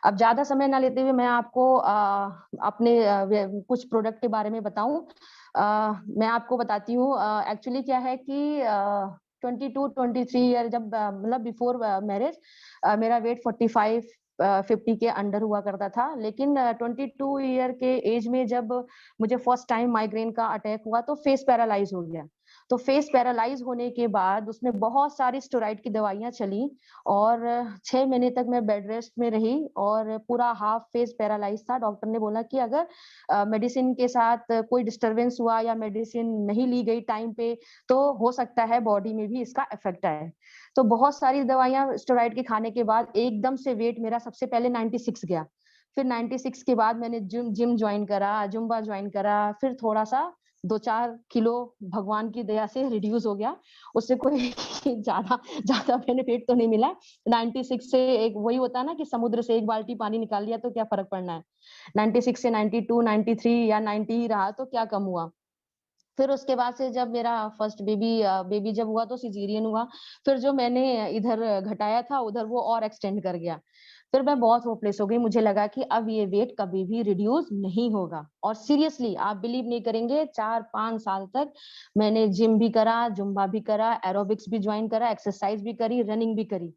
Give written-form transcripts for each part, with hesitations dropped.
अब ज्यादा समय ना लेते हुए मैं आपको अपने कुछ प्रोडक्ट के बारे में बताऊं। मैं आपको बताती हूँ। एक्चुअली क्या है कि 22-23 ईयर जब मतलब बिफोर मैरिज मेरा वेट 45-50 के अंडर हुआ करता था। लेकिन 22 ईयर के एज में जब मुझे फर्स्ट टाइम माइग्रेन का अटैक हुआ तो फेस पैरालाइज हो गया। तो फेस पैरालाइज होने के बाद उसमें बहुत सारी स्टेरॉइड की दवाइयां चली और 6 महीने तक मैं बेड रेस्ट में रही और पूरा हाफ फेस पैरालाइज था। डॉक्टर ने बोला कि अगर मेडिसिन के साथ कोई डिस्टरबेंस हुआ या मेडिसिन नहीं ली गई टाइम पे तो हो सकता है बॉडी में भी इसका इफेक्ट आए। तो बहुत सारी दवाइयां स्टेरॉइड के खाने के बाद एकदम से वेट मेरा सबसे पहले 96 गया। फिर 96 के बाद मैंने जिम जिम ज्वाइन करा, जुम्बा ज्वाइन करा, फिर थोड़ा सा 2-4 किलो भगवान की दया से रिड्यूस हो गया। उससे कोई ज्यादा ज्यादा बेनिफिट तो नहीं मिला। 96 से एक वही होता है ना कि समुद्र से एक बाल्टी पानी निकाल लिया तो क्या फर्क पड़ना है। 96 से 92, 93 या 90 ही रहा तो क्या कम हुआ। फिर उसके बाद से जब मेरा फर्स्ट बेबी जब हुआ तो सिजेरियन हुआ। फिर जो मैंने इधर घटाया था उधर वो और एक्सटेंड कर गया। फिर मैं बहुत होपलेस हो गई। मुझे लगा कि अब ये वेट कभी भी रिड्यूस नहीं होगा और सीरियसली आप बिलीव नहीं करेंगे 4-5 साल तक मैंने जिम भी करा, जुम्बा भी करा, एरोबिक्स भी ज्वाइन करा, एक्सरसाइज भी करी, रनिंग भी करी।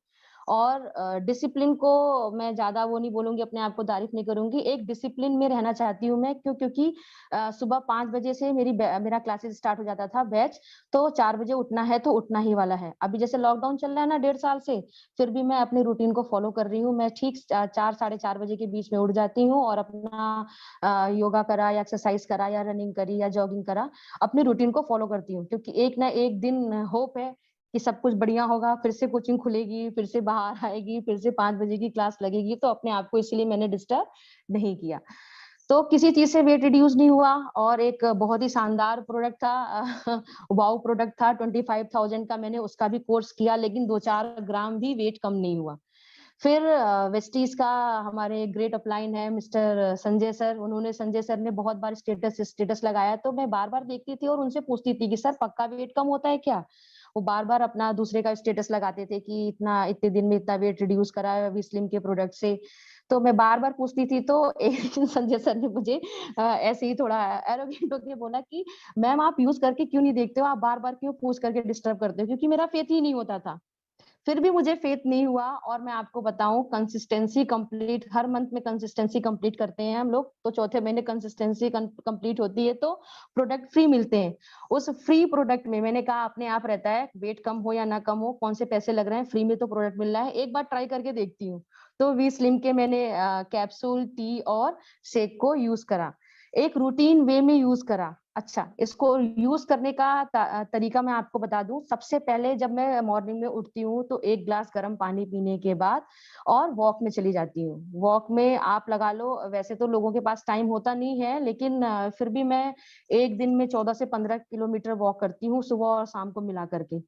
और डिसिप्लिन को मैं ज्यादा वो नहीं बोलूंगी, अपने आप को तारीफ नहीं करूंगी। एक डिसिप्लिन में रहना चाहती हूँ मैं, क्योंकि सुबह 5 बजे से मेरा क्लासेस स्टार्ट हो जाता था बैच। तो 4 बजे उठना है तो उठना ही वाला है। अभी जैसे लॉकडाउन चल रहा है ना 1.5 साल से, फिर भी मैं अपनी रूटीन को फॉलो कर रही हूँ। मैं ठीक 4-4:30 बजे के बीच में उठ जाती हूँ और अपना योगा करा या एक्सरसाइज करा या रनिंग करी या जॉगिंग करा, अपनी रूटीन को फॉलो करती हूँ। क्योंकि एक ना एक दिन होप है कि सब कुछ बढ़िया होगा, फिर से कोचिंग खुलेगी, फिर से बाहर आएगी, फिर से 5 बजे की क्लास लगेगी। तो अपने आप को इसलिए मैंने डिस्टर्ब नहीं किया। तो किसी चीज से वेट रिड्यूस नहीं हुआ। और एक बहुत ही शानदार प्रोडक्ट था, वाओ प्रोडक्ट था, 25,000 का। मैंने उसका भी कोर्स किया लेकिन 2-4 ग्राम भी वेट कम नहीं हुआ। फिर वेस्टीज का हमारे ग्रेट अपलाइन है mister Sanjay sir. Sanjay sir ने बहुत बार स्टेटस स्टेटस लगाया तो मैं बार बार देखती थी और उनसे पूछती थी कि सर पक्का वेट कम होता है क्या। वो बार बार अपना दूसरे का स्टेटस लगाते थे कि इतना इतने दिन में इतना वेट रिड्यूस करा है विस्लिम के प्रोडक्ट से। तो मैं बार बार पूछती थी। तो एक दिन संजय सर ने मुझे ऐसे ही थोड़ा एरोगेंट होकर बोला कि मैम आप यूज करके क्यों नहीं देखते हो, आप बार बार क्यों पूछ करके डिस्टर्ब करते हो। क्योंकि मेरा फेथ ही नहीं होता था। फिर भी मुझे फेथ नहीं हुआ। और मैं आपको बताऊं कंसिस्टेंसी कंप्लीट, हर मंथ में कंसिस्टेंसी कंप्लीट करते हैं हम लोग। तो चौथे महीने कंसिस्टेंसी कंप्लीट होती है तो प्रोडक्ट फ्री मिलते हैं। उस फ्री प्रोडक्ट में मैंने कहा अपने आप रहता है, वेट कम हो या ना कम हो, कौन से पैसे लग रहे हैं, फ्री में तो प्रोडक्ट मिल रहा है, एक बार ट्राई करके देखती हूँ। तो वी स्लिम के मैंने कैप्सूल, टी और शेक को यूज करा, एक रूटीन वे में यूज करा। अच्छा, इसको यूज करने का तरीका मैं आपको बता दूं। सबसे पहले जब मैं मॉर्निंग में उठती हूँ तो 1 ग्लास गर्म पानी पीने के बाद और वॉक में चली जाती हूँ। वॉक में आप लगा लो, वैसे तो लोगों के पास टाइम होता नहीं है लेकिन फिर भी मैं एक दिन में 14 से 15 किलोमीटर वॉक करती हूँ, सुबह और शाम को मिला करके।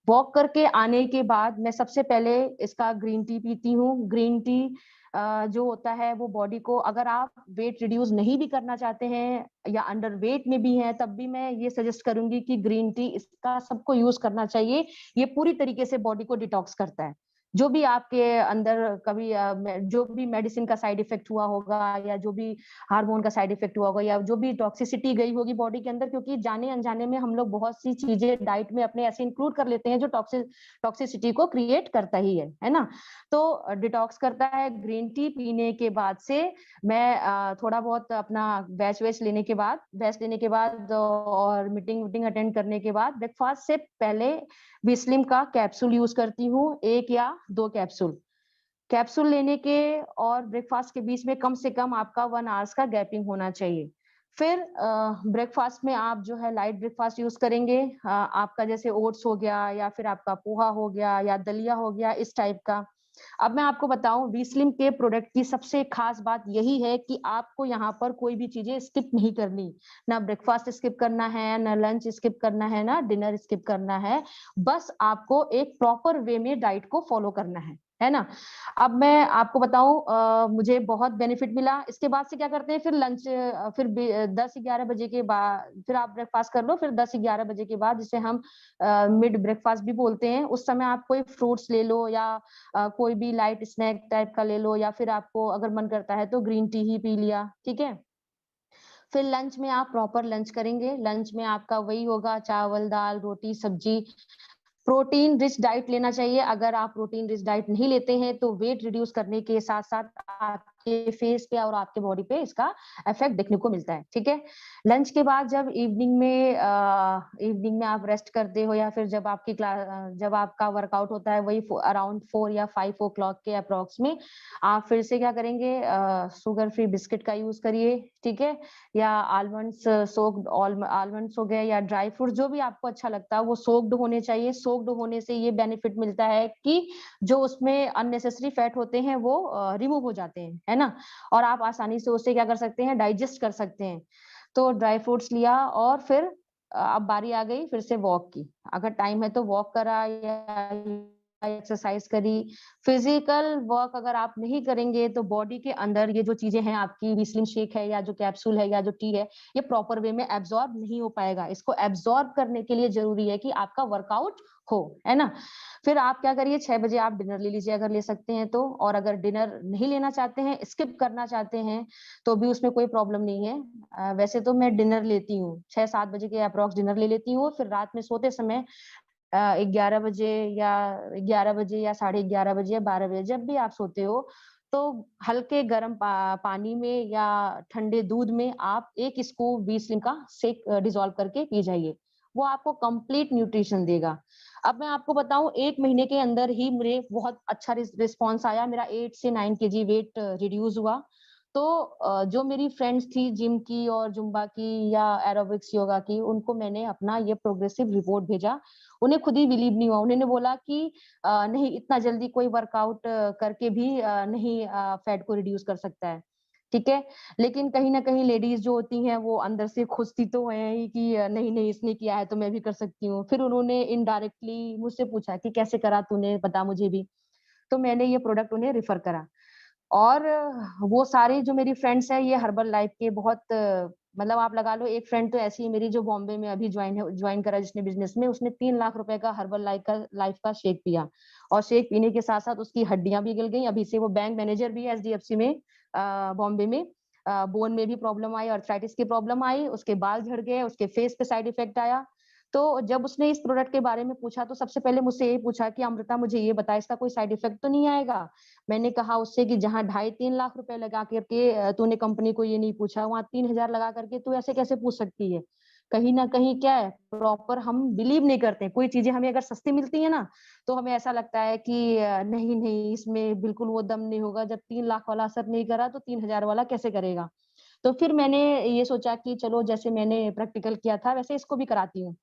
वॉक करके आने के बाद मैं सबसे पहले इसका ग्रीन टी पीती हूँ। ग्रीन टी जो होता है वो बॉडी को, अगर आप वेट रिड्यूस नहीं भी करना चाहते हैं या अंडर वेट में भी हैं तब भी मैं ये सजेस्ट करूंगी कि ग्रीन टी इसका सबको यूज करना चाहिए। ये पूरी तरीके से बॉडी को डिटॉक्स करता है। जो भी आपके अंदर कभी जो भी मेडिसिन का साइड इफेक्ट हुआ होगा या जो भी हार्मोन का साइड इफेक्ट हुआ होगा या जो भी टॉक्सिसिटी गई होगी बॉडी के अंदर, क्योंकि जाने अनजाने में हम लोग बहुत सी चीजें डाइट में अपने ऐसे इंक्लूड कर लेते हैं जो टॉक्सिसिटी को क्रिएट करता ही है ना। तो डिटॉक्स करता है। ग्रीन टी पीने के बाद से मैं थोड़ा बहुत अपना बैच लेने के बाद और मीटिंग वीटिंग अटेंड करने के बाद ब्रेकफास्ट से पहले विस्लिम का कैप्सूल यूज करती हूँ, 1 या 2 कैप्सूल। कैप्सूल लेने के और ब्रेकफास्ट के बीच में कम से कम आपका 1 आवर्स का गैपिंग होना चाहिए। फिर ब्रेकफास्ट में आप जो है लाइट ब्रेकफास्ट यूज करेंगे। आपका जैसे ओट्स हो गया या फिर आपका पोहा हो गया या दलिया हो गया, इस टाइप का। अब मैं आपको बताऊं वीस्लिम के प्रोडक्ट की सबसे खास बात यही है कि आपको यहाँ पर कोई भी चीजें स्किप नहीं करनी। ना ब्रेकफास्ट स्किप करना है, ना लंच स्किप करना है, ना डिनर स्किप करना है। बस आपको एक प्रॉपर वे में डाइट को फॉलो करना है है ना। अब मैं आपको बताऊं, मुझे बहुत बेनिफिट मिला। इसके बाद से क्या करते हैं, फिर लंच, फिर 10-11 बजे के बाद फिर आप ब्रेकफास्ट कर लो। फिर 10-11 बजे के बाद, जिसे हम मिड ब्रेकफास्ट भी बोलते हैं, उस समय आप कोई फ्रूट्स ले लो या कोई भी लाइट स्नैक टाइप का ले लो, या फिर आपको अगर मन करता है तो ग्रीन टी ही पी लिया, ठीक है। फिर लंच में आप प्रॉपर लंच करेंगे। लंच में आपका वही होगा, चावल, दाल, रोटी, सब्जी। प्रोटीन रिच डाइट लेना चाहिए। अगर आप प्रोटीन रिच डाइट नहीं लेते हैं तो वेट रिड्यूस करने के साथ साथ आपके फेस पे और आपके बॉडी पे इसका इफेक्ट देखने को मिलता है, ठीक है। लंच के बाद जब इवनिंग में आप रेस्ट करते हो, या फिर जब आपकी क्लास, जब आपका वर्कआउट होता है, वही अराउंड 4 या 5 o'clock के अप्रोक्स में, आप फिर से क्या करेंगे, शुगर फ्री बिस्किट का यूज करिए, ठीक है। या आलमंड्स, सोक्ड आलमंड्स हो गए, या ड्राई फ्रूट, जो भी आपको अच्छा लगता है वो सोक्ड होने चाहिए। सोक्ड होने से ये बेनिफिट मिलता है कि जो उसमें अननेसेसरी फैट होते हैं वो रिमूव हो जाते हैं, है ना। और आप आसानी से उसे क्या कर सकते हैं, डाइजेस्ट कर सकते हैं। तो ड्राई फ्रूट्स लिया, और फिर अब बारी आ गई फिर से वॉक की। अगर टाइम है तो वॉक करा, या एक्सरसाइज करी। फिजिकल वर्क अगर आप नहीं करेंगे तो बॉडी के अंदर ये जो चीजें हैं, आपकी विस्लिन शेक है, या जो कैप्सूल है, या जो टी है, ये प्रॉपर वे में एब्जॉर्ब नहीं हो पाएगा। इसको एब्जॉर्ब करने के लिए जरूरी है कि आपका वर्कआउट हो, है ना। फिर आप क्या करिए, 6 बजे आप डिनर ले लीजिए अगर ले सकते हैं तो। और अगर डिनर नहीं लेना चाहते हैं, स्किप करना चाहते हैं, तो भी उसमें कोई प्रॉब्लम नहीं है। वैसे तो मैं डिनर लेती हूँ, 6-7 बजे के अप्रॉक्स डिनर ले लेती हूँ। फिर रात में सोते समय 11 बजे या 11 बजे या 11:30 बजे या 12 बजे, जब भी आप सोते हो, तो हल्के गर्म पानी में या ठंडे दूध में आप एक स्कूप व्हीटस्लीम का शेक डिसॉल्व करके पी जाइए। वो आपको कंप्लीट न्यूट्रिशन देगा। अब मैं आपको बताऊं, 1 महीने के अंदर ही मुझे बहुत अच्छा रिस्पॉन्स आया। मेरा 8 से 9 kg वेट रिड्यूस हुआ। तो जो मेरी फ्रेंड्स थी जिम की और जुम्बा की या एरोबिक्स योगा की, उनको मैंने अपना ये प्रोग्रेसिव रिपोर्ट भेजा। उन्हें खुद ही बिलीव नहीं हुआ। उन्होंने बोला कि नहीं, इतना जल्दी कोई वर्कआउट करके भी नहीं फैट को रिड्यूस कर सकता है, ठीक है। लेकिन कहीं ना कहीं लेडीज जो होती हैं वो अंदर से खुशती तो है ही कि नहीं नहीं, इसने किया है तो मैं भी कर सकती हूँ। फिर उन्होंने इनडायरेक्टली मुझसे पूछा कि कैसे करा तूने, बता मुझे भी। तो मैंने ये प्रोडक्ट उन्हें रिफर करा। और वो सारी जो मेरी फ्रेंड्स हैं, ये हर्बल लाइफ के बहुत मतलब आप लगा लो, एक फ्रेंड तो ऐसी है मेरी जो बॉम्बे में अभी ज्वाइन करा जिसने बिजनेस में, उसने 3 लाख रुपए का हर्बल लाइफ का शेक पिया। और शेक पीने के साथ साथ उसकी हड्डियां भी गल गई। अभी से वो बैंक मैनेजर भी है एचडीएफसी में, बॉम्बे में। बोन में भी प्रॉब्लम आई, अर्थराइटिस की प्रॉब्लम आई, उसके बाल झड़ गए, उसके फेस पे साइड इफेक्ट आया। तो जब उसने इस प्रोडक्ट के बारे में पूछा तो सबसे पहले मुझसे यही पूछा कि अमृता मुझे ये बता, इसका कोई साइड इफेक्ट तो नहीं आएगा। मैंने कहा उससे कि जहाँ 2.5-3 लाख रुपए लगा करके तूने कंपनी को ये नहीं पूछा, वहां 3,000 लगा करके तू ऐसे कैसे पूछ सकती है। कहीं ना कहीं क्या है, प्रॉपर हम बिलीव नहीं करते। कोई चीजें हमें अगर सस्ती मिलती है ना, तो हमें ऐसा लगता है कि नहीं नहीं, इसमें बिल्कुल वो दम नहीं होगा। जब 3 लाख वाला असर नहीं करा तो 3,000 वाला कैसे करेगा। तो फिर मैंने ये सोचा कि चलो, जैसे मैंने प्रैक्टिकल किया था वैसे इसको भी कराती हूँ।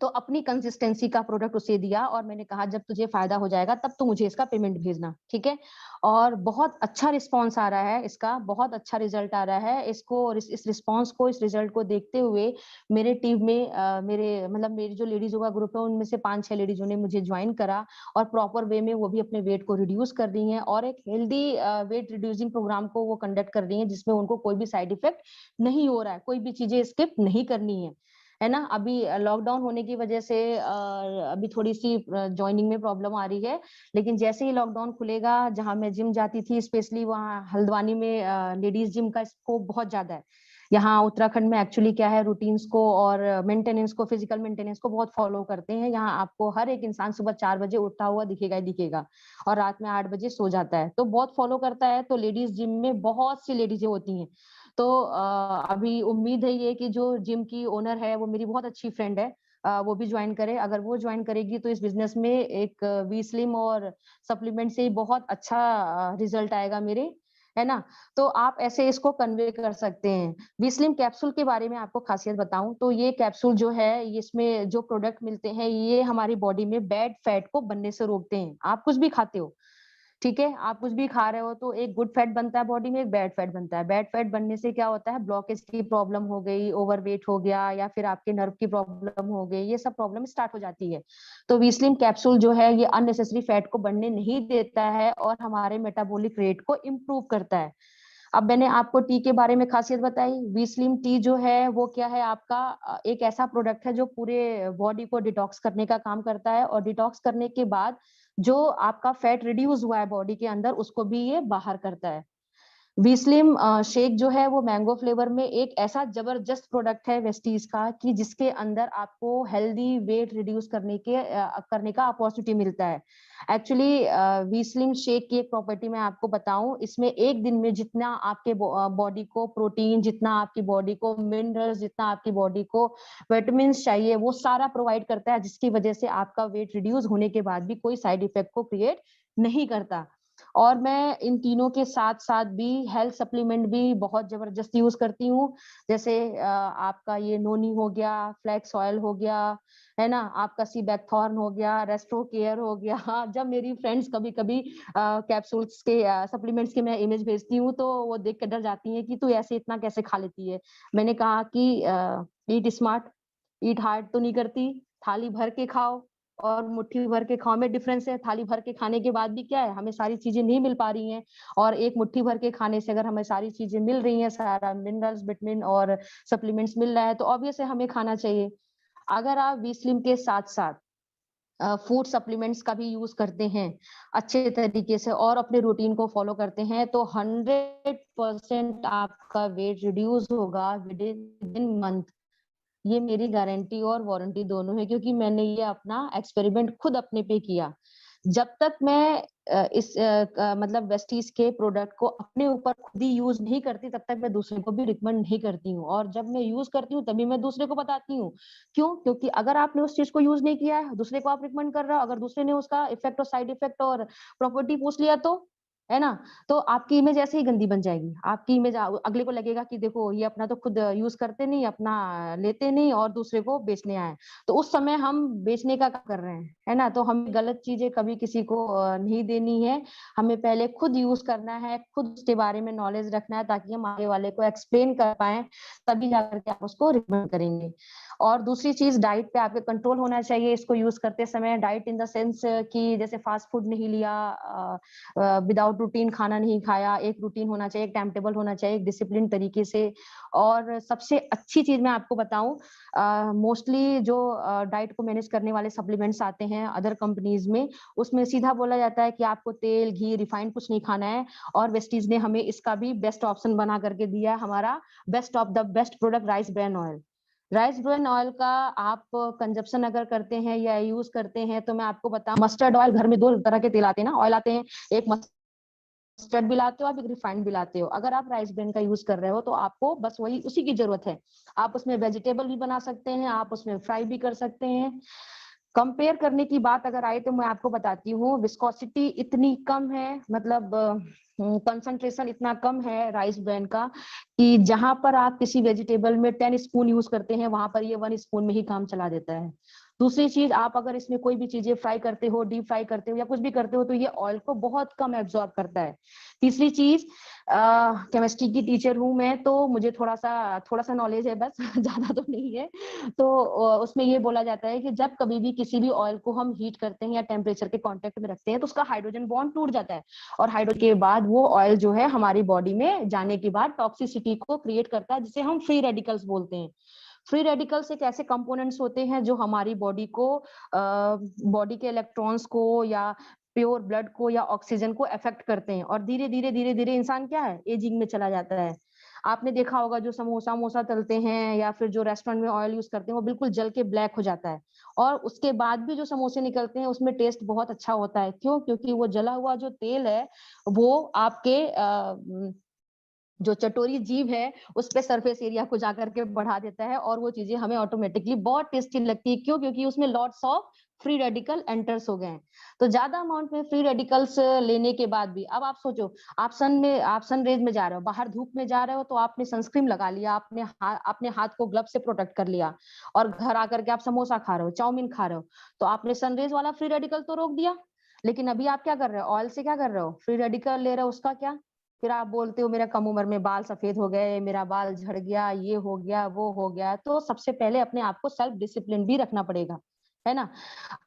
तो अपनी कंसिस्टेंसी का प्रोडक्ट उसे दिया, और मैंने कहा जब तुझे फायदा हो जाएगा तब तो मुझे इसका पेमेंट भेजना, ठीक है। और बहुत अच्छा रिस्पॉन्स आ रहा है इसका, बहुत अच्छा रिजल्ट आ रहा है इसको। और इस रिस्पॉन्स को, इस रिजल्ट को देखते हुए मेरे टीम में मेरी जो लेडीजों का ग्रुप है उनमें से 5-6 लेडीजों ने मुझे ज्वाइन करा, और प्रॉपर वे में वो भी अपने वेट को रिड्यूस कर रही हैं, और एक हेल्दी वेट रिड्यूसिंग प्रोग्राम को वो कंडक्ट कर रही हैं, जिसमें उनको कोई भी साइड इफेक्ट नहीं हो रहा है, कोई भी चीजें स्किप नहीं करनी है ना। अभी लॉकडाउन होने की वजह से अभी थोड़ी सी ज्वाइनिंग में प्रॉब्लम आ रही है। लेकिन जैसे ही लॉकडाउन खुलेगा, जहां मैं जिम जाती थी स्पेशली, वहाँ हल्द्वानी में लेडीज जिम का स्कोप बहुत ज्यादा है। यहाँ उत्तराखंड में एक्चुअली क्या है, रूटीन्स को और मेंटेनेंस को, फिजिकल मेंटेनेंस को बहुत फॉलो करते हैं। यहाँ आपको हर एक इंसान सुबह 4 बजे उठता हुआ दिखेगा ही दिखेगा, और रात में 8 बजे सो जाता है, तो बहुत फॉलो करता है। तो लेडीज जिम में बहुत सी लेडीजें होती हैं। तो अभी उम्मीद है ये कि जो जिम की ओनर है वो मेरी बहुत अच्छी फ्रेंड है, वो भी ज्वाइन करे। अगर वो ज्वाइन करेगी तो इस बिजनेस में एक वी स्लिम और सप्लीमेंट से ही बहुत अच्छा रिजल्ट आएगा मेरे, है ना। तो आप ऐसे इसको कन्वे कर सकते हैं। वी स्लिम कैप्सूल के बारे में आपको खासियत बताऊं तो ये कैप्सूल जो है, इसमें जो प्रोडक्ट मिलते हैं, ये हमारी बॉडी में बैड फैट को बनने से रोकते हैं। आप कुछ भी खाते हो, ठीक है, आप कुछ भी खा रहे हो तो एक गुड फैट बनता है बॉडी में, एक बैड फैट बनता है। बैड फैट बनने से क्या होता है, ब्लॉकेज की प्रॉब्लम हो गई, ओवरवेट हो गया, या फिर आपके नर्व की प्रॉब्लम हो गई, ये सब प्रॉब्लम स्टार्ट हो जाती है। तो वी स्लिम कैप्सूल जो है ये अननेसेसरी फैट को बढ़ने नहीं देता है और हमारे मेटाबॉलिक रेट को इम्प्रूव करता है। अब मैंने आपको टी के बारे में खासियत बताई। वी स्लिम टी जो है वो क्या है, आपका एक ऐसा प्रोडक्ट है जो पूरे बॉडी को डिटॉक्स करने का काम करता है, और डिटॉक्स करने के बाद जो आपका फैट रिड्यूस हुआ है बॉडी के अंदर उसको भी ये बाहर करता है। वी स्लिम शेक जो है वो मैंगो फ्लेवर में एक ऐसा जबरदस्त प्रोडक्ट है वेस्टीज का कि जिसके अंदर आपको हेल्दी वेट रिड्यूस करने का अपॉर्चुनिटी मिलता है। एक्चुअली वी स्लिम शेक की एक प्रॉपर्टी मैं आपको बताऊं, इसमें एक दिन में जितना आपके बॉडी को प्रोटीन, जितना आपकी बॉडी को मिनरल्स, जितना आपकी बॉडी को विटामिन चाहिए वो सारा प्रोवाइड करता है, जिसकी वजह से आपका वेट रिड्यूस होने के बाद भी कोई साइड इफेक्ट को क्रिएट नहीं करता। और मैं इन तीनों के साथ साथ भी हेल्थ सप्लीमेंट भी बहुत जबरदस्त यूज करती हूँ। जैसे आपका ये नोनी हो गया, फ्लैक्स ऑयल हो गया, है ना, आपका सी बैकथॉर्न हो गया, रेस्ट्रो केयर हो गया। जब मेरी फ्रेंड्स कभी कभी कैप्सूल्स के सप्लीमेंट्स के मैं इमेज भेजती हूँ तो वो देख के डर जाती हैं कि तू ऐसे इतना कैसे खा लेती है। मैंने कहा कि ईट स्मार्ट, ईट हार्ड तो नहीं करती, थाली भर के खाओ और मुट्ठी भर के खाओ में डिफरेंस है। थाली भर के खाने के बाद भी क्या है, हमें सारी चीजें नहीं मिल पा रही हैं, और एक मुट्ठी भर के खाने से अगर हमें सारी चीजें मिल रही हैं, सारा मिनरल्स, विटामिन और सप्लीमेंट्स मिल रहा है, तो ऑब्वियस है हमें खाना चाहिए। अगर आप वी स्लिम के साथ साथ फूड सप्लीमेंट्स का भी यूज करते हैं अच्छे तरीके से और अपने रूटीन को फॉलो करते हैं, तो 100% आपका वेट रिड्यूस होगा विद इन मंथ। ये मेरी गारंटी और वारंटी दोनों है, क्योंकि मैंने ये अपना एक्सपेरिमेंट खुद अपने पे किया। जब तक मैं मतलब वेस्टीज के प्रोडक्ट को अपने ऊपर खुद ही यूज नहीं करती, तब तक मैं दूसरे को भी रिकमेंड नहीं करती हूँ, और जब मैं यूज करती हूँ तभी मैं दूसरे को बताती हूँ। क्यों? क्योंकि अगर आपने उस चीज को यूज नहीं किया है, दूसरे को आप रिकमेंड कर रहे हो, अगर दूसरे ने उसका इफेक्ट और साइड इफेक्ट और प्रॉपर्टी पूछ लिया तो, है ना, तो आपकी इमेज ऐसे ही गंदी बन जाएगी। आपकी इमेज अगले को लगेगा कि देखो ये अपना तो खुद यूज करते नहीं, अपना लेते नहीं और दूसरे को बेचने आए। तो उस समय हम बेचने का काम कर रहे हैं, है ना। तो हमें गलत चीजें कभी किसी को नहीं देनी है। हमें पहले खुद यूज करना है, खुद उसके बारे में नॉलेज रखना है, ताकि हम आगे वाले को एक्सप्लेन कर पाए, तभी जाकर के आप उसको रिकमेंड करेंगे। और दूसरी चीज, डाइट पे आपके कंट्रोल होना चाहिए इसको यूज करते समय। डाइट इन द सेंस कि जैसे फास्ट फूड नहीं लिया, विदाउट रूटीन खाना नहीं खाया, एक रूटीन होना चाहिए, एक टाइम टेबल होना चाहिए, एक डिसिप्लिन तरीके से। और सबसे अच्छी चीज मैं आपको बताऊं, मोस्टली जो डाइट को मैनेज करने वाले सप्लीमेंट्स आते हैं अदर कंपनीज में, उसमें सीधा बोला जाता है कि आपको तेल, घी, रिफाइंड कुछ नहीं खाना है। और वेस्टीज ने हमें इसका भी बेस्ट ऑप्शन बना करके दिया है, हमारा best of the best product rice bran oil. Rice bran oil का आप कंजप्शन अगर करते हैं या यूज करते हैं, तो मैं आपको बताऊं, मस्टर्ड ऑयल, घर में दो तरह के तेल आते हैं ना, ऑयल आते हैं, एक मस्टर्ड भी लाते हो आप, एक रिफाइंड भी लाते हो। अगर आप राइस ब्रान का यूज कर रहे हो तो आपको बस वही उसी की जरूरत है। आप उसमें वेजिटेबल भी बना सकते हैं, आप उसमें फ्राई भी कर सकते हैं। कंपेयर करने की बात अगर आए तो मैं आपको बताती हूँ, विस्कोसिटी इतनी कम है, मतलब कंसंट्रेशन इतना कम है राइस ब्रान का, कि जहां पर आप किसी वेजिटेबल में 10 स्पून यूज करते हैं, वहां पर ये 1 स्पून में ही काम चला देता है। दूसरी चीज, आप अगर इसमें कोई भी चीजें फ्राई करते हो, डीप फ्राई करते हो या कुछ भी करते हो, तो ये ऑयल को बहुत कम एब्जॉर्ब करता है। तीसरी चीज, केमिस्ट्री की टीचर हूं मैं, तो मुझे थोड़ा सा नॉलेज है बस ज्यादा तो नहीं है। तो उसमें ये बोला जाता है कि जब कभी भी किसी भी ऑयल को हम हीट करते हैं या टेम्परेचर के कांटेक्ट में रखते हैं, तो उसका हाइड्रोजन बॉन्ड टूट जाता है, और हाइड्रोजन के बाद वो ऑयल जो है हमारी बॉडी में जाने के बाद टॉक्सिसिटी को क्रिएट करता है, जिसे हम फ्री रेडिकल्स बोलते हैं। फ्री रेडिकल्स एक ऐसे कंपोनेंट्स होते हैं जो हमारी बॉडी के इलेक्ट्रॉन्स को या प्योर ब्लड को या ऑक्सीजन को अफेक्ट करते हैं, और धीरे धीरे इंसान क्या है, एजिंग में चला जाता है। आपने देखा होगा जो समोसा मोसा तलते हैं या फिर जो रेस्टोरेंट में ऑयल यूज करते हैं, वो बिल्कुल जल के ब्लैक हो जाता है। और उसके बाद भी जो समोसे निकलते हैं उसमें टेस्ट बहुत अच्छा होता है। क्यों? क्योंकि वो जला हुआ जो तेल है वो आपके जो चटोरी जीभ है उस पे सरफेस एरिया को जाकर के बढ़ा देता है, और वो चीजें हमें ऑटोमेटिकली बहुत टेस्टी लगती है। क्यों? क्योंकि उसमें lots of free radical enters हो गए हैं। तो ज्यादा अमाउंट में फ्री रेडिकल्स लेने के बाद भी, अब आप सोचो, आप सन रेज में जा रहे हो, बाहर धूप में जा रहे हो, तो आपने सनस्क्रीन लगा लिया, अपने हाथ को ग्लव से प्रोटेक्ट कर लिया, और घर आकर के आप समोसा खा रहे हो, चाउमीन खा रहे हो, तो आपने सनरेज वाला फ्री रेडिकल तो रोक दिया। लेकिन अभी आप क्या कर रहे हो, ऑयल से क्या कर रहे हो, फ्री रेडिकल ले रहे हो, उसका क्या, फिर आप बोलते हो मेरा कम उम्र में बाल सफेद हो गए, मेरा बाल झड़ गया, ये हो गया, वो हो गया। तो सबसे पहले अपने आप को सेल्फ डिसिप्लिन भी रखना पड़ेगा, है ना।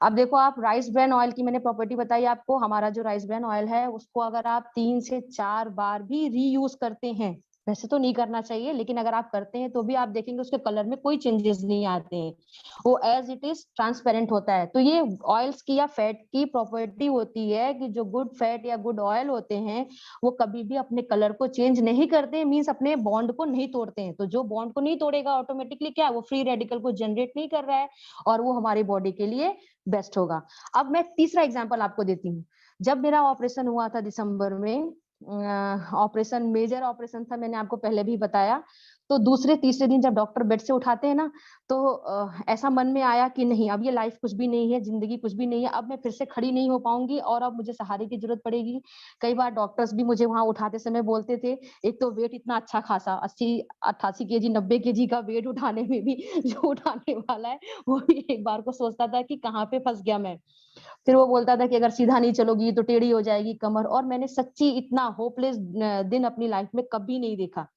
अब देखो, आप राइस ब्रान ऑयल की मैंने प्रॉपर्टी बताई आपको। हमारा जो राइस ब्रान ऑयल है उसको अगर आप 3 से 4 बार भी रीयूज करते हैं, वैसे तो नहीं करना चाहिए, लेकिन अगर आप करते हैं तो भी आप देखेंगे उसके कलर में कोई चेंजेस नहीं आते हैं, वो एज इट इज ट्रांसपेरेंट होता है। तो ये ऑयल्स की या फैट की प्रॉपर्टी होती है कि जो गुड फैट या गुड ऑयल होते हैं वो कभी भी अपने कलर को चेंज नहीं करते, मीन्स अपने बॉन्ड को नहीं तोड़ते हैं। तो जो बॉन्ड को नहीं तोड़ेगा ऑटोमेटिकली क्या, वो फ्री रेडिकल को जनरेट नहीं कर रहा है और वो हमारी बॉडी के लिए बेस्ट होगा। अब मैं तीसरा एग्जांपल आपको देती हूँ। जब मेरा ऑपरेशन हुआ था दिसंबर में, ऑपरेशन मेजर ऑपरेशन था, मैंने आपको पहले भी बताया। तो दूसरे तीसरे दिन जब डॉक्टर बेड से उठाते हैं ना, तो ऐसा मन में आया कि नहीं, अब ये लाइफ कुछ भी नहीं है, जिंदगी कुछ भी नहीं है, अब मैं फिर से खड़ी नहीं हो पाऊंगी और अब मुझे सहारे की जरूरत पड़ेगी। कई बार डॉक्टर्स भी मुझे वहां उठाते समय बोलते थे, एक तो वेट इतना अच्छा खासा 80 88 केजी 90 केजी का वेट उठाने में भी जो उठाने वाला है वो भी एक बार को सोचता था कि कहाँ पे फंस गया मैं। फिर वो बोलता था कि अगर सीधा नहीं चलोगी तो टेढ़ी हो जाएगी कमर, और मैंने सच्ची इतना होपलेस दिन अपनी लाइफ में कभी नहीं देखा।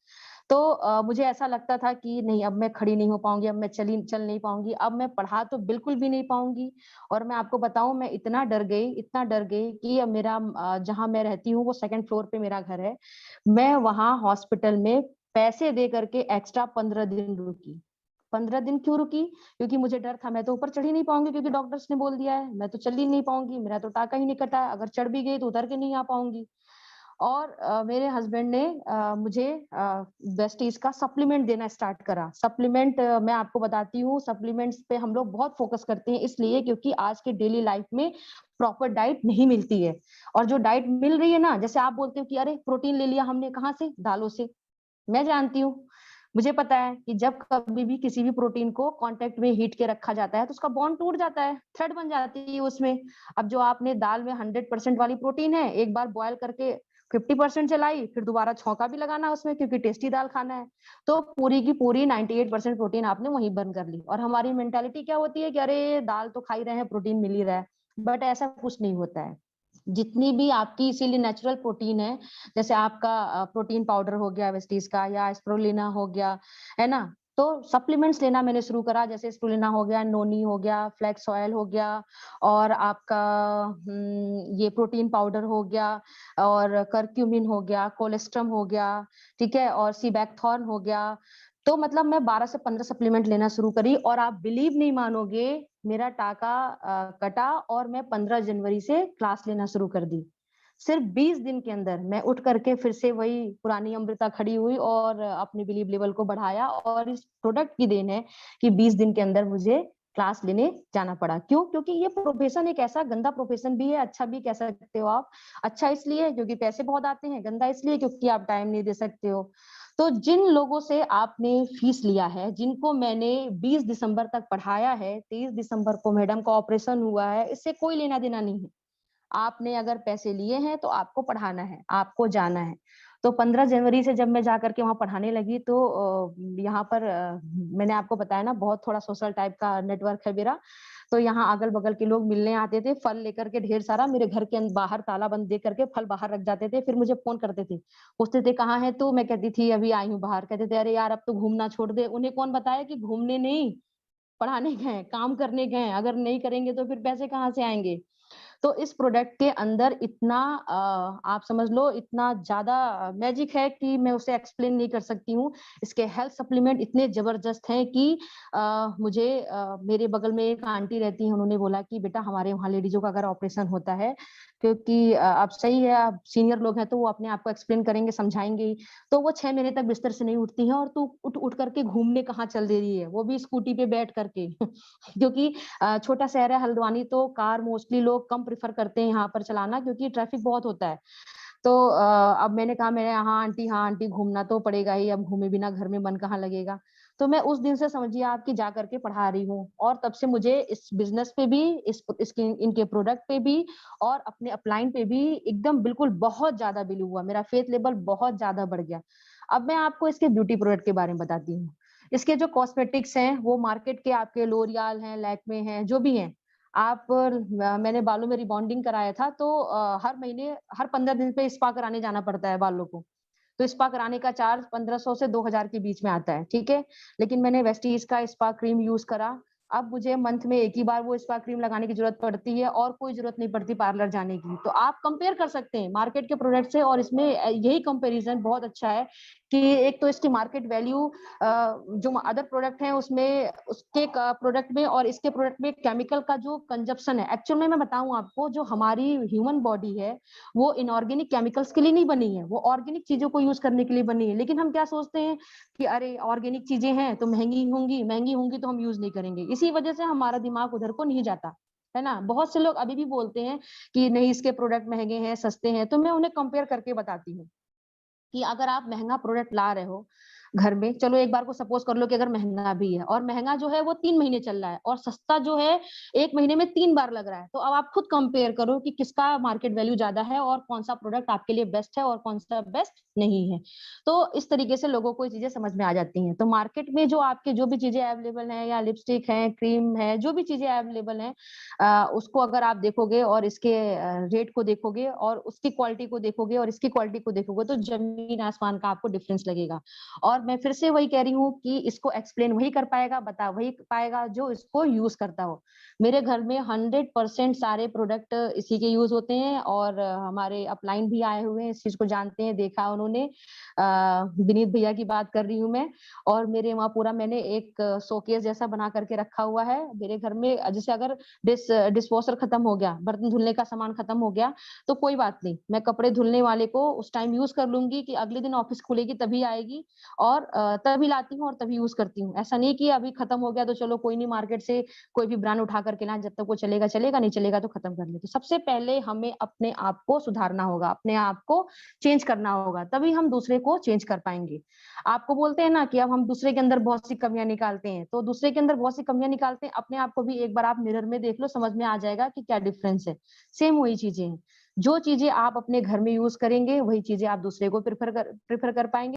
तो मुझे ऐसा लगता था कि नहीं, अब मैं खड़ी नहीं हो पाऊंगी, अब मैं चल नहीं पाऊंगी, अब मैं पढ़ा तो बिल्कुल भी नहीं पाऊंगी। और मैं आपको बताऊं, मैं इतना डर गई कि अब मेरा जहां मैं रहती हूँ वो सेकंड फ्लोर पे मेरा घर है। मैं वहां हॉस्पिटल में पैसे दे करके एक्स्ट्रा 15 दिन रुकी। 15 दिन क्यों रुकी? क्योंकि मुझे डर था मैं तो ऊपर चढ़ ही नहीं पाऊंगी, क्योंकि डॉक्टर्स ने बोल दिया है मैं तो चल ही नहीं पाऊंगी, मेरा तो टाका ही नहीं कटा है, अगर चढ़ भी गई तो उतर के नहीं आ पाऊंगी। और मेरे हस्बैंड ने मुझे वेस्टीज का सप्लीमेंट देना स्टार्ट करा। सप्लीमेंट मैं आपको बताती हूँ, सप्लीमेंट्स पे हम लोग बहुत फोकस करते हैं इसलिए क्योंकि आज के डेली लाइफ में प्रॉपर डाइट नहीं मिलती है। और जो डाइट मिल रही है ना, जैसे आप बोलते हो कि अरे प्रोटीन ले लिया हमने, कहाँ से, दालों से। मैं जानती हूँ, मुझे पता है कि जब कभी भी किसी भी प्रोटीन को कांटेक्ट में हीट के रखा जाता है तो उसका बॉन्ड टूट जाता है, थ्रेड बन जाती है उसमें। अब जो आपने दाल में 100% वाली प्रोटीन है, एक बार बॉयल करके 50% चलाई, फिर दोबारा छौंका भी लगाना उसमें क्योंकि टेस्टी दाल खाना है, तो पूरी की पूरी 98% प्रोटीन आपने वहीं बर्न कर ली। और हमारी मेंटालिटी क्या होती है कि अरे दाल तो खा ही रहे हैं, प्रोटीन मिल ही रहा है। बट ऐसा कुछ नहीं होता है। जितनी भी आपकी इसीलिए नेचुरल प्रोटीन है, जैसे आपका प्रोटीन पाउडर हो गया वेस्टीज का, या स्प्रुलिना हो गया, है ना। तो सप्लीमेंट्स लेना मैंने शुरू करा, जैसे स्प्रुलिना हो गया, नोनी हो गया, फ्लैक्स ऑयल हो गया, और आपका ये प्रोटीन पाउडर हो गया, और करक्यूमिन हो गया, कोलेस्ट्रम हो गया, ठीक है, और सीबैकथॉर्न हो गया। तो मतलब मैं 12 से 15 सप्लीमेंट लेना शुरू करी, और आप बिलीव नहीं मानोगे, मेरा टाका कटा और मैं 15 जनवरी से क्लास लेना शुरू कर दी। सिर्फ 20 दिन के अंदर मैं उठ करके फिर से वही पुरानी अमृता खड़ी हुई और अपनी बिलीव लेवल को बढ़ाया। और इस प्रोडक्ट की देन है कि 20 दिन के अंदर मुझे क्लास लेने जाना पड़ा। क्यों? क्योंकि ये प्रोफेशन एक ऐसा गंदा प्रोफेशन भी है, अच्छा भी कह सकते हो आप। अच्छा इसलिए क्योंकि पैसे बहुत आते हैं, गंदा इसलिए क्योंकि आप टाइम नहीं दे सकते हो। तो जिन लोगों से आपने फीस लिया है, जिनको मैंने 20 दिसंबर तक पढ़ाया है, 23 दिसंबर को मैडम का ऑपरेशन हुआ है, इससे कोई लेना देना नहीं है। आपने अगर पैसे लिए हैं तो आपको पढ़ाना है, आपको जाना है। तो 15 जनवरी से जब मैं जाकर के वहां पढ़ाने लगी तो यहाँ पर मैंने आपको बताया ना, बहुत थोड़ा सोशल टाइप का नेटवर्क है मेरा। तो यहाँ अगल बगल के लोग मिलने आते थे, फल लेकर के ढेर सारा, मेरे घर के बाहर ताला बंद दे करके फल बाहर रख जाते थे, फिर मुझे फोन करते थे, पूछते थे कहाँ है तू, मैं कहती थी अभी आई हूँ बाहर। कहते थे अरे यार अब तो घूमना छोड़ दे। उन्हें कौन बताया कि घूमने नहीं, पढ़ाने गए, काम करने गए, अगर नहीं करेंगे तो फिर पैसे कहाँ से आएंगे। तो इस प्रोडक्ट के अंदर इतना आप समझ लो इतना ज्यादा मैजिक है कि मैं उसे एक्सप्लेन नहीं कर सकती हूँ। इसके हेल्थ सप्लीमेंट इतने जबरदस्त हैं कि मुझे मेरे बगल में एक आंटी रहती हैं, उन्होंने बोला कि बेटा हमारे वहाँ लेडीजों का अगर ऑपरेशन होता है, क्योंकि अब सही है, अब सीनियर लोग हैं तो वो अपने आप को एक्सप्लेन करेंगे, समझाएंगे ही। तो वो 6 महीने तक बिस्तर से नहीं उठती हैं, और तू उठ उठ करके घूमने कहाँ चल दे रही है, वो भी स्कूटी पे बैठ करके क्योंकि छोटा शहर है हल्द्वानी, तो कार मोस्टली लोग कम प्रेफर करते हैं यहाँ पर चलाना, क्योंकि ट्रैफिक बहुत होता है। तो अब मैंने कहा, मेरे हाँ आंटी घूमना तो पड़ेगा ही, अब घूमे बिना घर में मन कहाँ लगेगा। तो मैं उस दिन से समझिए आपकी जा करके पढ़ा रही हूँ, और तब से मुझे इस बिजनेस पे भी, इसके इनके प्रोडक्ट पे भी, और अपने अपलाइन पे भी एकदम बिल्कुल बहुत ज्यादा बिलीव हुआ, मेरा फेथ लेवल बहुत ज्यादा बढ़ गया। अब मैं आपको इसके ब्यूटी प्रोडक्ट के बारे में बताती हूँ। इसके जो कॉस्मेटिक्स हैं वो मार्केट के आपके लोरियाल हैं, लैक्मे हैं, जो भी हैं, मैंने बालों में रिबॉन्डिंग कराया था, तो हर महीने, हर 15 दिन पे स्पा कराने जाना पड़ता है बालों को। तो स्पा कराने का चार्ज 1500 से 2000 के बीच में आता है, ठीक है? लेकिन मैंने वेस्टीज का स्पा क्रीम यूज़ करा। अब मुझे मंथ में 1 ही बार वो स्पा क्रीम लगाने की ज़रूरत पड़ती है और कोई ज़रूरत नहीं पड़ती पार्लर जाने की। तो आप कंपेयर कर सकते हैं मार्केट के प्रोडक्ट से, और इसमें यही कंपैरिज़न बहुत अच्छा है कि एक तो इसकी मार्केट वैल्यू, जो अदर प्रोडक्ट हैं उसमें, उसके क प्रोडक्ट में और इसके प्रोडक्ट में केमिकल का जो कंजप्शन है, एक्चुअल में मैं बताऊँ आपको, जो हमारी ह्यूमन बॉडी है, वो इनऑर्गेनिक केमिकल्स के लिए नहीं बनी है, वो ऑर्गेनिक चीज़ों को यूज़ करने के लिए बनी है। लेकिन हम क्या सोचते हैं कि अरे ऑर्गेनिक चीज़ें हैं तो महँगी होंगी तो हम यूज़ नहीं करेंगे। इसी वजह से हमारा दिमाग उधर को नहीं जाता, है ना? बहुत से लोग अभी भी बोलते हैं कि नहीं, इसके प्रोडक्ट महँगे हैं, सस्ते हैं, तो मैं उन्हें कंपेयर करके बताती हूँ कि अगर आप महँगा प्रोडक्ट ला रहे हो घर में, चलो एक बार को सपोज़ कर लो कि अगर महँगा भी है, और महँगा जो है वो 3 महीने चल रहा है और सस्ता जो है 1 महीने में 3 बार लग रहा है। तो अब आप खुद कंपेयर करो कि किसका मार्केट वैल्यू ज़्यादा है और कौन-सा प्रोडक्ट आपके लिए बेस्ट है और कौन-सा बेस्ट नहीं है। तो इस तरीके से लोगों को ये चीज़ें समझ में आ जाती हैं। तो मार्केट में जो आपके जो भी चीज़ें अवेलेबल हैं, या लिपस्टिक है, क्रीम है, जो भी चीज़ें अवेलेबल हैं, उसको अगर आप देखोगे और इसके रेट को देखोगे और उसकी क्वालिटी को देखोगे और इसकी क्वालिटी को देखोगे, तो ज़मीन आसमान का आपको डिफरेंस लगेगा। और मैं फिर से वही कह रही हूँ कि इसको एक्सप्लेन वही कर पाएगा, बता वही पाएगा जो इसको यूज़ करता हो। मेरे घर में 100% सारे प्रोडक्ट इसी के यूज़ होते हैं, और हमारे अपलाइन भी आए हुए हैं, इस चीज़ को जानते हैं, देखा उन्होंने। विनीत भैया की बात कर रही हूँ मैं। और मेरे वहाँ पूरा मैंने एक शोकेस जैसा बना करके रखा हुआ है। मेरे घर में जैसे अगर डिशवॉशर खत्म हो गया, बर्तन धुलने का सामान खत्म हो गया, तो कोई बात नहीं, मैं कपड़े धुलने वाले को उस टाइम यूज़ कर लूँगी कि अगले दिन ऑफिस खुलेगी तभी आएगी, और तभी लाती हूँ और तभी यूज़ करती हूँ। ऐसा नहीं कि अभी खत्म हो गया तो चलो कोई नहीं, मार्केट से कोई भी ब्रांड उठा करके लाएँ, जब तक वो चलेगा चलेगा, नहीं चलेगा तो खत्म कर ले। तो सबसे पहले हमें अपने आप को सुधारना होगा, अपने आप को चेंज करना होगा, तभी हम दूसरे को चेंज कर पाएँगे। आपको बोलते हैं ना कि अब हम दूसरे के अंदर बहुत सी कमियाँ निकालते हैं, तो दूसरे के अंदर बहुत सी कमियाँ निकालते हैं, अपने आप को भी एक बार आप मिरर में देख लो, समझ में आ जाएगा कि क्या डिफरेंस है। सेम वही चीज़ें हैं। जो चीज़ें आप अपने घर में यूज़ करेंगे, वही चीज़ें आप दूसरे को प्रेफ़र कर पाएँगे।